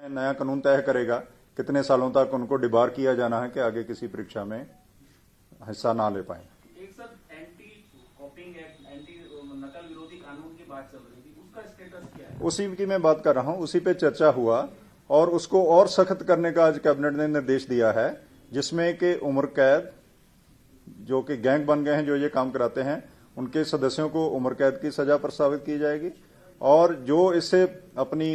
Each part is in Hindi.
नया कानून तय करेगा कितने सालों तक उनको डिबार किया जाना है कि आगे किसी परीक्षा में हिस्सा ना ले पाए। एक सर एंटी कॉपिंग एक्ट, एंटी नकल विरोधी कानून की बात चल रही थी, उसका स्टेटस क्या है? उसी की मैं बात कर रहा हूं, उसी पे चर्चा हुआ और उसको और सख्त करने का आज कैबिनेट ने निर्देश दिया है, जिसमें कि उम्र कैद, जो कि गैंग बन गए हैं जो ये काम कराते हैं, उनके सदस्यों को उम्र कैद की सजा प्रस्तावित की जाएगी और जो इससे अपनी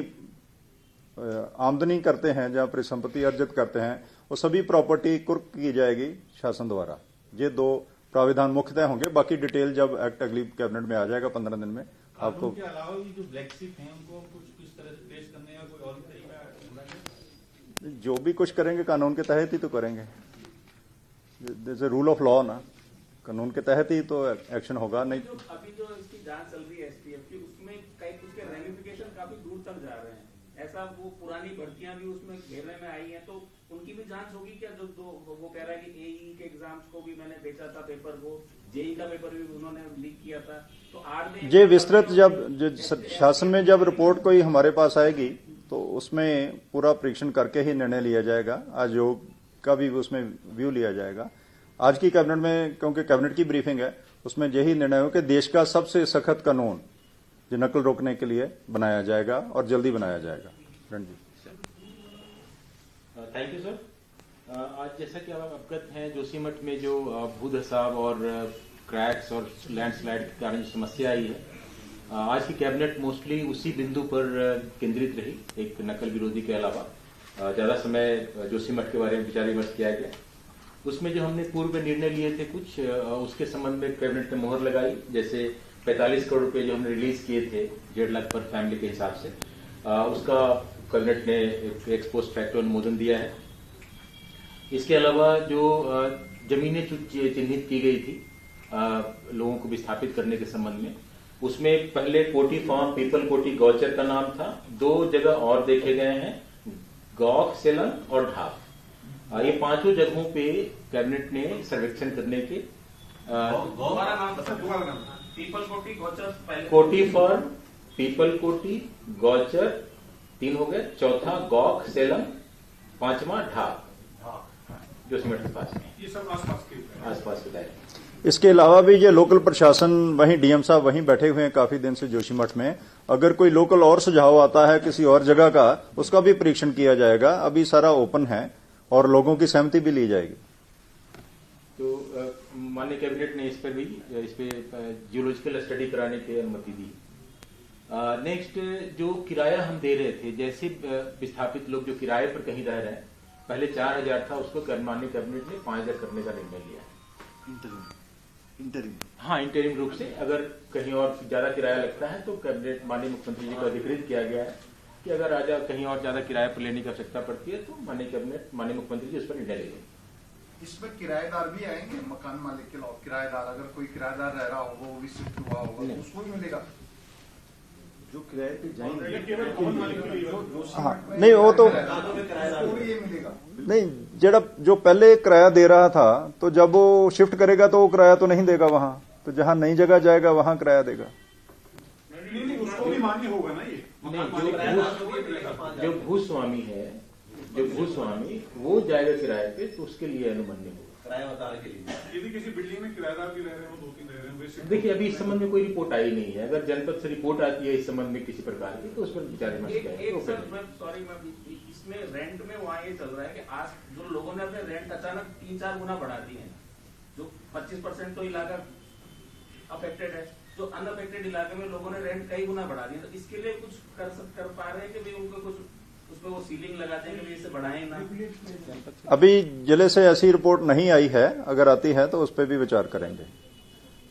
आमदनी करते हैं, जहां परिसंपत्ति अर्जित करते हैं, वो सभी प्रॉपर्टी कुर्क की जाएगी शासन द्वारा। ये दो प्राविधान मुख्यतः होंगे, बाकी डिटेल जब एक्ट अगली कैबिनेट में आ जाएगा 15 दिन में आपको। के अलावा भी जो ब्लैक शिप हैं उनको कुछ किस तरह से पेश करने का कोई और तरीका? जो भी कुछ करेंगे कानून के तहत ही तो करेंगे। जैसे रूल ऑफ लॉ ना, कानून के तहत ही तो एक्शन होगा। नहीं अभी जो इसकी जांच चल रही है एसटीएफ की, उसमें कई उसके रेमिफिकेशन काफी दूर तक जा रहे हैं। ऐसा वो पुरानी भर्तियां भी उसमें घेरने में आई हैं, तो उनकी भी जांच होगी क्या? जो वो कह रहा है कि एई के एग्जाम्स को भी मैंने बेचा था पेपर को, जेई का पेपर भी उन्होंने लीक किया था, तो आर में ये विस्तृत जब शासन में जब रिपोर्ट कोई हमारे पास आएगी तो उसमें पूरा परीक्षण करके ही निर्णय लिया जाएगा। आयोग का भी उसमें व्यू लिया जाएगा। आज की कैबिनेट में, क्योंकि कैबिनेट की ब्रीफिंग है, उसमें यही निर्णय हो कि देश का सबसे सख्त कानून जो नकल रोकने के लिए बनाया जाएगा और जल्दी बनाया जाएगा। Ranjit, thank you sir. आज जैसा कि आप अवगत हैं, जोशीमठ में जो भूधसाव और क्रैक्स और लैंडस्लाइड के कारण जो समस्या आई है, आज की कैबिनेट मोस्टली उसी बिंदु पर केंद्रित रही, एक नकल विरोधी के अलावा। ज्यादा समय जोशीमठ के बारे में विचार विमर्श किया गया। उसमें जो हमने पूर्व में निर्णय लिए थे कुछ, उसके संबंध में कैबिनेट ने मोहर लगाई। जैसे 45 करोड़ रुपए जो हमने रिलीज किए थे 1.5 लाख पर फैमिली के हिसाब से, उसका कैबिनेट ने एक एक्स पोस्ट फैक्टो अनुमोदन दिया है। इसके अलावा जो जमीनें चिन्हित की गई थी लोगों को विस्थापित करने के संबंध में, उसमें पहले कोटी फार्म, पीपल कोटी, गौचर का नाम था। 2 जगह और देखे गए हैं, गौख, सेलन और ढाक। ये 5 जगहों पे कैबिनेट ने सर्वेक्षण करने के दोबारा नाम पीपल कोटी, गौचर, कोटी फार्म, पीपल कोटी, गौचर 3 हो गए, चौथा गौख, सेलम, 5वां ढाक, जो सीमेंट के पास है। ये सब आसपास के दायरे। इसके अलावा भी ये लोकल प्रशासन, वहीं डीएम साहब वहीं बैठे हुए हैं काफी दिन से जोशीमठ में। अगर कोई लोकल और सुझाव आता है किसी और जगह का, उसका भी परीक्षण किया जाएगा। अभी सारा ओपन है और लोगों की सहमति भी ली जाएगी। तो माननीय कैबिनेट ने इस पे जियोलॉजिकल स्टडी कराने की अनुमति दी। नेक्स्ट, जो किराया हम दे रहे थे, जैसे विस्थापित लोग जो किराए पर कहीं रह रहे हैं, पहले 4000 था, उसको माननीय कैबिनेट ने 5000 करने का निर्णय लिया है। इंटरिम रूप से अगर कहीं और ज्यादा किराया लगता है तो कैबिनेट, माननीय मुख्यमंत्री जी को अधिकृत किया गया है कि अगर राजा कहीं और ज्यादा किराया पर लेने की आवश्यकता पड़ती है तो माननीय कैबिनेट, माननीय मुख्यमंत्री जी उस पर निर्णय लेंगे। इसमें किराएदार भी आएंगे, मकान मालिक के अलावा किराएदार, अगर कोई किराएदार रह रहा होगा, वो भी शिफ्ट हुआ होगा, उसको भी मिलेगा जो किराए पे जाएंगे। नहीं, वो तो ये मिलेगा नहीं, जो पहले किराया दे रहा था, तो जब वो शिफ्ट करेगा तो वो किराया तो नहीं देगा वहां, तो जहां नई जगह जाएगा वहां किराया देगा। नहीं, उसको भी मान्य होगा ना ये। जो भूस्वामी है, वो जाएगा किराए पे, तो उसके लिए अनुमन्य होगा किराया बताने के लिए। यदि किसी बिल्डिंग में किराएदार भी रह रहे हो, 2-3 रह रहे हैं, देखिए अभी इस संबंध में कोई रिपोर्ट आई नहीं है। अगर जनपद से रिपोर्ट आती है इस संबंध में किसी प्रकार की, तो उस पर विचार विमर्श किया। इसमें रेंट में वहाँ ये चल रहा है कि आज जो लोगों ने अपने रेंट अचानक 3-4 गुना बढ़ा दिए हैं, जो 25% तो इलाका अफेक्टेड है, जो अनअफेक्टेड इलाके में लोगों ने रेंट कई गुना बढ़ा दिया, तो इसके लिए कुछ कर पा रहे हैं कि भाई उनको कुछ उसमें वो सीलिंग लगाते हैं कि इसे बढ़ाएं ना? अभी जिले से ऐसी रिपोर्ट नहीं आई है, अगर आती है तो उस पर भी विचार करेंगे।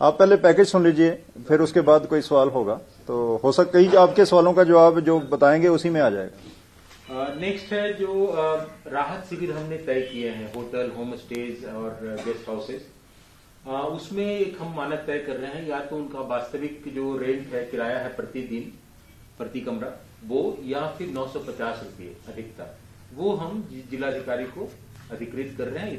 आप पहले पैकेज सुन लीजिए, फिर उसके बाद कोई सवाल होगा तो हो सकता है आपके सवालों का जवाब जो बताएंगे उसी में आ जाएगा। नेक्स्ट है जो राहत शिविर हमने तय किए हैं, होटल, होम स्टेज और गेस्ट हाउसेज। उसमें एक हम मानक तय कर रहे हैं, या तो उनका वास्तविक जो रेंट है, किराया है प्रतिदिन प्रति कमरा, वो, या फिर 950 रुपये अधिकतम, वो हम जिलाधिकारी को अधिकृत कर रहे हैं।